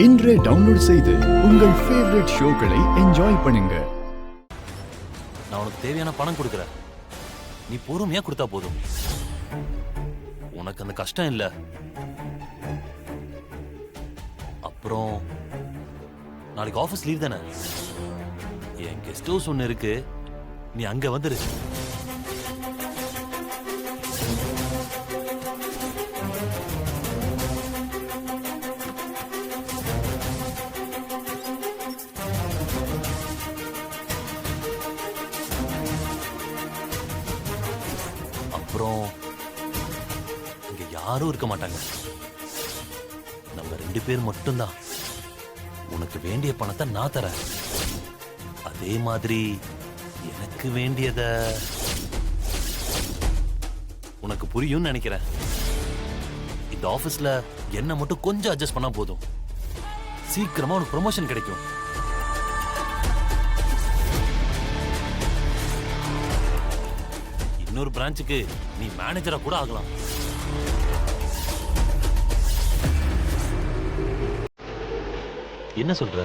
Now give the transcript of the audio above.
இன்றே டவுன்லோட் செய்து உங்கள் ஃபேவரட் ஷோக்களை என்ஜாய் பண்ணுங்க. நான் உனக்கு தேவையான பணம் கொடுக்குறேன், நீ பொறுமையா கொடுத்தா போதும். உனக்கு அந்த கஷ்டம் இல்ல. அப்புறம் நாளைக்கு ஆபீஸ் லீவ் தானே, என் கெஸ்ட் ஹவுஸ் ஒன்னு இருக்கு, நீ அங்க வந்துரு. அப்புறம் இங்க யாரும் இருக்க மாட்டாங்க, நம்ம 2 பேர் மட்டும்தான். உனக்கு வேண்டிய பணத்தை நான் தரேன், அதே மாதிரி எனக்கு வேண்டியத உனக்கு புரியும்னு நினைக்கிறேன். இந்த ஆபீஸ்ல என்ன மட்டும் கொஞ்சம் அட்ஜஸ்ட் பண்ணா போதும், சீக்கிரமா உனக்கு ப்ரமோஷன் கிடைக்கும். இன்னொரு பிரான்ச்சுக்கு நீ மேனேஜரா கூட ஆகலாம். என்ன சொல்ற?